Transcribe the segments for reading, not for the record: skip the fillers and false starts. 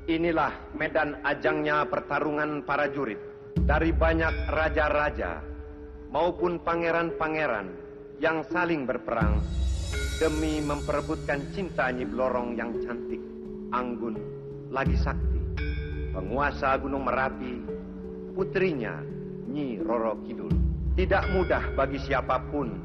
Inilah medan ajangnya pertarungan para jurid. Dari banyak raja-raja maupun pangeran-pangeran yang saling berperang demi memperebutkan cinta Nyi Blorong yang cantik, anggun, lagi sakti, penguasa Gunung Merapi, putrinya Nyi Roro Kidul. Tidak mudah bagi siapapun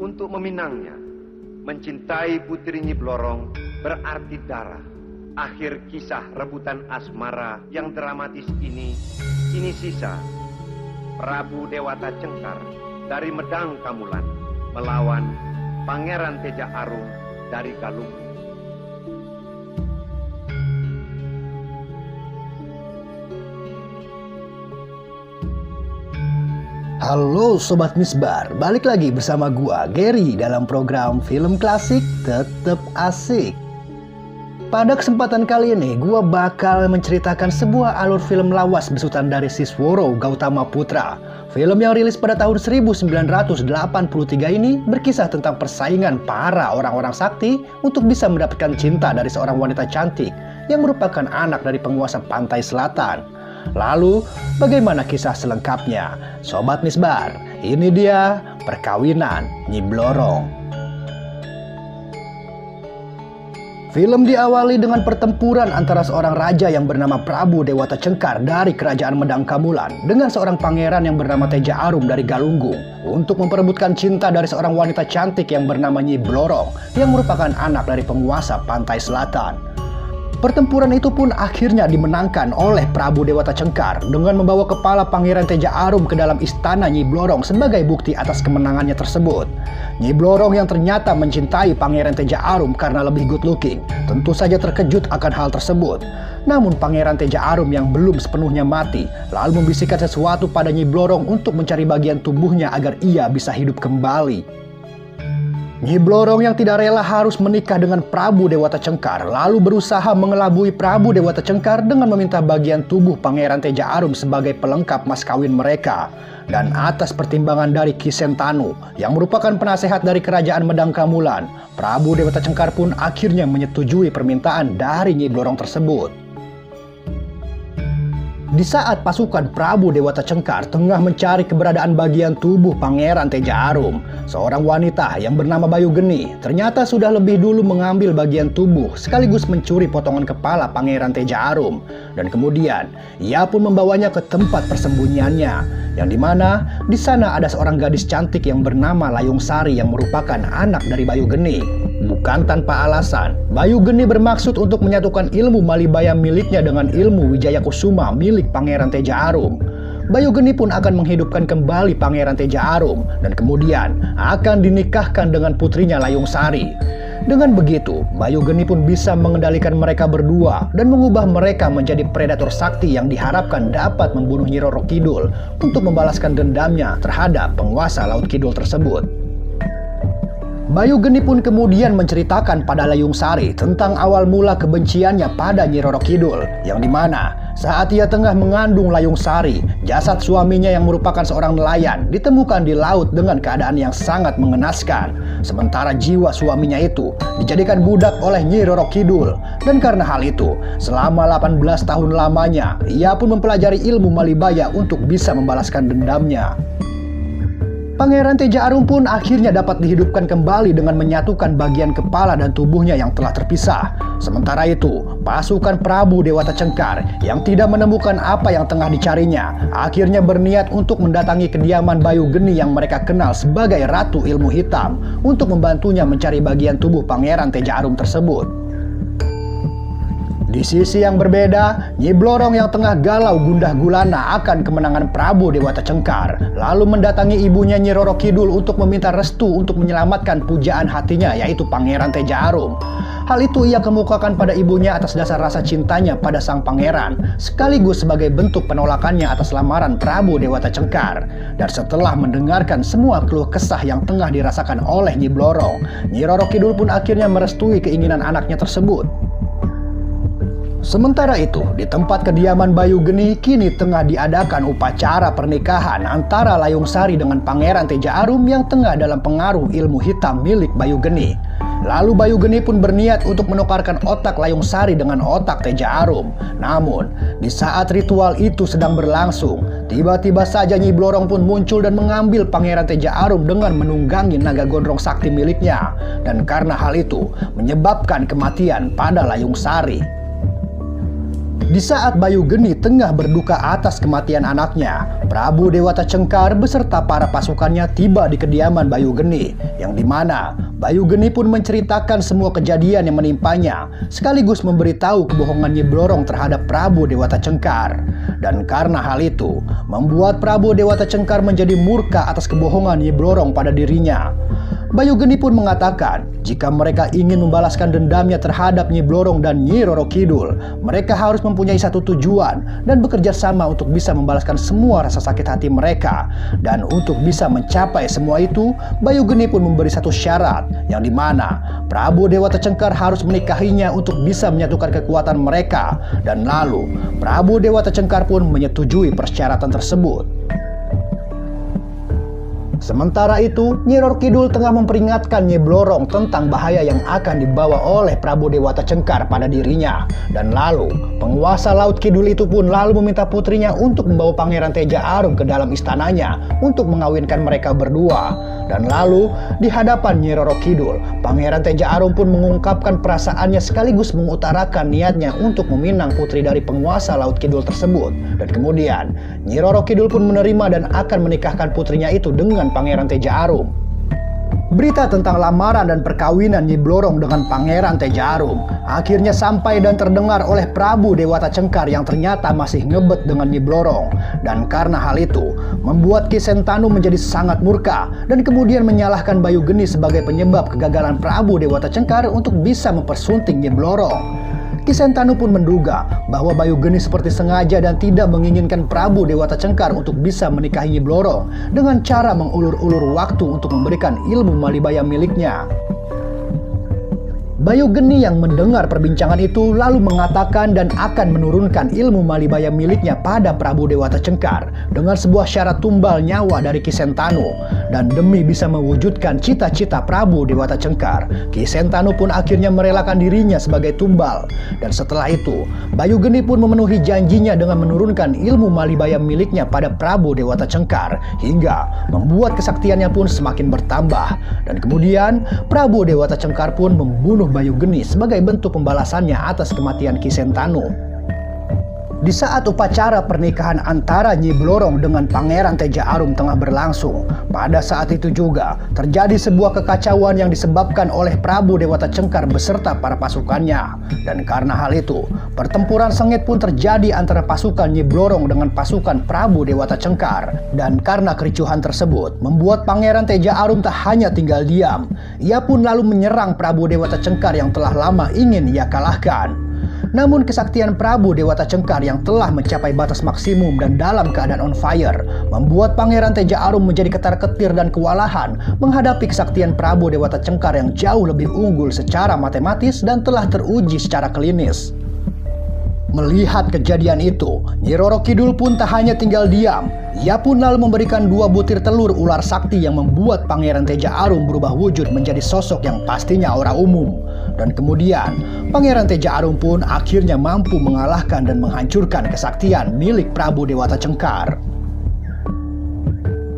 untuk meminangnya. Mencintai putri Nyi Blorong berarti darah. Akhir kisah rebutan asmara yang dramatis ini kini sisa Prabu Dewata Cengkar dari Medang Kamulan melawan Pangeran Teja Arum dari Galunggung. Halo Sobat Misbar, balik lagi bersama gua Gary dalam program Film Klasik Tetep Asik. Pada kesempatan kali ini, gua bakal menceritakan sebuah alur film lawas besutan dari Sisworo Gautama Putra. Film yang rilis pada tahun 1983 ini berkisah tentang persaingan para orang-orang sakti untuk bisa mendapatkan cinta dari seorang wanita cantik yang merupakan anak dari penguasa pantai selatan. Lalu, bagaimana kisah selengkapnya? Sobat Misbar, ini dia perkawinan Nyi Blorong. Film diawali dengan pertempuran antara seorang raja yang bernama Prabu Dewata Cengkar dari Kerajaan Medang Kamulan dengan seorang pangeran yang bernama Teja Arum dari Galunggung untuk memperebutkan cinta dari seorang wanita cantik yang bernama Nyi Blorong yang merupakan anak dari penguasa pantai selatan. Pertempuran itu pun akhirnya dimenangkan oleh Prabu Dewata Cengkar dengan membawa kepala Pangeran Teja Arum ke dalam istana Nyi Blorong sebagai bukti atas kemenangannya tersebut. Nyi Blorong yang ternyata mencintai Pangeran Teja Arum karena lebih good looking, tentu saja terkejut akan hal tersebut. Namun Pangeran Teja Arum yang belum sepenuhnya mati, lalu membisikkan sesuatu pada Nyi Blorong untuk mencari bagian tubuhnya agar ia bisa hidup kembali. Nyi Blorong yang tidak rela harus menikah dengan Prabu Dewata Cengkar lalu berusaha mengelabui Prabu Dewata Cengkar dengan meminta bagian tubuh Pangeran Teja Arum sebagai pelengkap mas kawin mereka. Dan atas pertimbangan dari Ki Sentanu yang merupakan penasehat dari Kerajaan Medang Kamulan, Prabu Dewata Cengkar pun akhirnya menyetujui permintaan dari Nyi Blorong tersebut. Di saat pasukan Prabu Dewata Cengkar tengah mencari keberadaan bagian tubuh Pangeran Teja Arum, seorang wanita yang bernama Bayu Geni ternyata sudah lebih dulu mengambil bagian tubuh sekaligus mencuri potongan kepala Pangeran Teja Arum. Dan kemudian ia pun membawanya ke tempat persembunyiannya, yang dimana di sana ada seorang gadis cantik yang bernama Layung Sari yang merupakan anak dari Bayu Geni. Bukan tanpa alasan, Bayu Geni bermaksud untuk menyatukan ilmu Malibaya miliknya dengan ilmu Wijaya Kusuma milik Pangeran Teja Arum. Bayu Geni pun akan menghidupkan kembali Pangeran Teja Arum dan kemudian akan dinikahkan dengan putrinya Layung Sari. Dengan begitu, Bayu Geni pun bisa mengendalikan mereka berdua dan mengubah mereka menjadi predator sakti yang diharapkan dapat membunuh Nyi Roro Kidul untuk membalaskan dendamnya terhadap penguasa Laut Kidul tersebut. Bayu Geni pun kemudian menceritakan pada Layung Sari tentang awal mula kebenciannya pada Nyi Roro Kidul, yang dimana saat ia tengah mengandung Layung Sari, jasad suaminya yang merupakan seorang nelayan ditemukan di laut dengan keadaan yang sangat mengenaskan. Sementara jiwa suaminya itu dijadikan budak oleh Nyi Roro Kidul, dan karena hal itu selama 18 tahun lamanya ia pun mempelajari ilmu Malibaya untuk bisa membalaskan dendamnya. Pangeran Teja Arum pun akhirnya dapat dihidupkan kembali dengan menyatukan bagian kepala dan tubuhnya yang telah terpisah. Sementara itu, pasukan Prabu Dewata Cengkar yang tidak menemukan apa yang tengah dicarinya akhirnya berniat untuk mendatangi kediaman Bayu Geni yang mereka kenal sebagai Ratu Ilmu Hitam untuk membantunya mencari bagian tubuh Pangeran Teja Arum tersebut. Di sisi yang berbeda, Nyi Blorong yang tengah galau gundah gulana akan kemenangan Prabu Dewata Cengkar lalu mendatangi ibunya Nyi Roro Kidul untuk meminta restu untuk menyelamatkan pujaan hatinya, yaitu Pangeran Teja Arum. Hal itu ia kemukakan pada ibunya atas dasar rasa cintanya pada sang pangeran, sekaligus sebagai bentuk penolakannya atas lamaran Prabu Dewata Cengkar. Dan setelah mendengarkan semua keluh kesah yang tengah dirasakan oleh Nyi Blorong, Nyi Roro Kidul pun akhirnya merestui keinginan anaknya tersebut. Sementara itu, di tempat kediaman Bayu Geni kini tengah diadakan upacara pernikahan antara Layung Sari dengan Pangeran Teja Arum yang tengah dalam pengaruh ilmu hitam milik Bayu Geni. Lalu Bayu Geni pun berniat untuk menukarkan otak Layung Sari dengan otak Teja Arum. Namun, di saat ritual itu sedang berlangsung, tiba-tiba saja Nyi Blorong pun muncul dan mengambil Pangeran Teja Arum dengan menunggangi naga gondrong sakti miliknya. Dan karena hal itu, menyebabkan kematian pada Layung Sari. Di saat Bayu Geni tengah berduka atas kematian anaknya, Prabu Dewata Cengkar beserta para pasukannya tiba di kediaman Bayu Geni, yang dimana Bayu Geni pun menceritakan semua kejadian yang menimpanya, sekaligus memberitahu kebohongan Nyi Blorong terhadap Prabu Dewata Cengkar. Dan karena hal itu, membuat Prabu Dewata Cengkar menjadi murka atas kebohongan Nyi Blorong pada dirinya. Bayu Geni pun mengatakan, jika mereka ingin membalaskan dendamnya terhadap Nyi Blorong dan Nyi Roro Kidul, mereka harus mempunyai satu tujuan dan bekerja sama untuk bisa membalaskan semua rasa sakit hati mereka. Dan untuk bisa mencapai semua itu, Bayu Geni pun memberi satu syarat, yang dimana Prabu Dewata Cengkar harus menikahinya untuk bisa menyatukan kekuatan mereka. Dan lalu, Prabu Dewata Cengkar pun menyetujui persyaratan tersebut. Sementara itu, Nyi Roro Kidul tengah memperingatkan Nyi Blorong tentang bahaya yang akan dibawa oleh Prabu Dewata Cengkar pada dirinya. Dan lalu, penguasa Laut Kidul itu pun lalu meminta putrinya untuk membawa Pangeran Teja Arum ke dalam istananya untuk mengawinkan mereka berdua. Dan lalu, di hadapan Nyi Roro Kidul, Pangeran Teja Arum pun mengungkapkan perasaannya sekaligus mengutarakan niatnya untuk meminang putri dari penguasa Laut Kidul tersebut. Dan kemudian, Nyi Roro Kidul pun menerima dan akan menikahkan putrinya itu dengan Pangeran Teja Arum. Berita tentang lamaran dan perkawinan Nyi Blorong dengan Pangeran Teja Arum akhirnya sampai dan terdengar oleh Prabu Dewata Cengkar yang ternyata masih ngebet dengan Nyi Blorong. Dan karena hal itu, membuat Ki Sentanu menjadi sangat murka dan kemudian menyalahkan Bayu Geni sebagai penyebab kegagalan Prabu Dewata Cengkar untuk bisa mempersunting Nyi Blorong. Ki Sentanu pun menduga bahwa Bayu Geni seperti sengaja dan tidak menginginkan Prabu Dewata Cengkar untuk bisa menikahi Nyi Blorong dengan cara mengulur-ulur waktu untuk memberikan ilmu Malibaya miliknya. Bayu Geni yang mendengar perbincangan itu lalu mengatakan dan akan menurunkan ilmu Malibaya miliknya pada Prabu Dewata Cengkar dengan sebuah syarat tumbal nyawa dari Ki Sentanu. Dan demi bisa mewujudkan cita-cita Prabu Dewata Cengkar, Ki Sentanu pun akhirnya merelakan dirinya sebagai tumbal. Dan setelah itu, Bayu Geni pun memenuhi janjinya dengan menurunkan ilmu Malibaya miliknya pada Prabu Dewata Cengkar hingga membuat kesaktiannya pun semakin bertambah. Dan kemudian Prabu Dewata Cengkar pun membunuh Bayu Geni sebagai bentuk pembalasannya atas kematian Ki Sentanu. Di saat upacara pernikahan antara Nyi Blorong dengan Pangeran Teja Arum tengah berlangsung, pada saat itu juga terjadi sebuah kekacauan yang disebabkan oleh Prabu Dewata Cengkar beserta para pasukannya. Dan karena hal itu, pertempuran sengit pun terjadi antara pasukan Nyi Blorong dengan pasukan Prabu Dewata Cengkar. Dan karena kericuhan tersebut, membuat Pangeran Teja Arum tak hanya tinggal diam, ia pun lalu menyerang Prabu Dewata Cengkar yang telah lama ingin ia kalahkan. Namun kesaktian Prabu Dewata Cengkar yang telah mencapai batas maksimum dan dalam keadaan on fire membuat Pangeran Teja Arum menjadi ketar-ketir dan kewalahan menghadapi kesaktian Prabu Dewata Cengkar yang jauh lebih unggul secara matematis dan telah teruji secara klinis. Melihat kejadian itu, Nyi Roro Kidul pun tak hanya tinggal diam. Ia pun lalu memberikan 2 butir telur ular sakti yang membuat Pangeran Teja Arum berubah wujud menjadi sosok yang pastinya aura umum. Dan kemudian, Pangeran Teja Arum pun akhirnya mampu mengalahkan dan menghancurkan kesaktian milik Prabu Dewata Cengkar.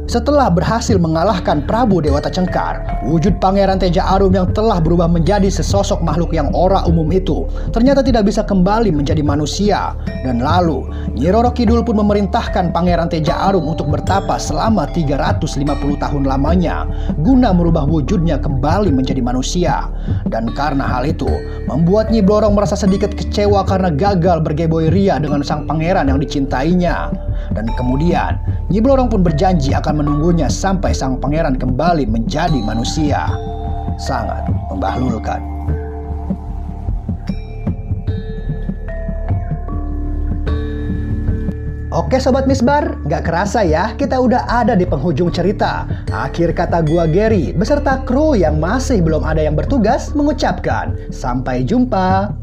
Setelah berhasil mengalahkan Prabu Dewata Cengkar, wujud Pangeran Teja Arum yang telah berubah menjadi sesosok makhluk yang aura umum itu ternyata tidak bisa kembali menjadi manusia. Dan lalu, Nyi Roro Kidul pun memerintahkan Pangeran Teja Arum untuk bertapa selama 350 tahun lamanya guna merubah wujudnya kembali menjadi manusia. Dan karena hal itu, membuat Nyi Blorong merasa sedikit kecewa karena gagal bergeboi ria dengan sang pangeran yang dicintainya. Dan kemudian, Nyi Blorong pun berjanji akan menunggunya sampai sang pangeran kembali menjadi manusia. Sangat membahlulkan. Oke Sobat Misbar, gak kerasa ya kita udah ada di penghujung cerita. Akhir kata gua Gary beserta kru yang masih belum ada yang bertugas mengucapkan sampai jumpa.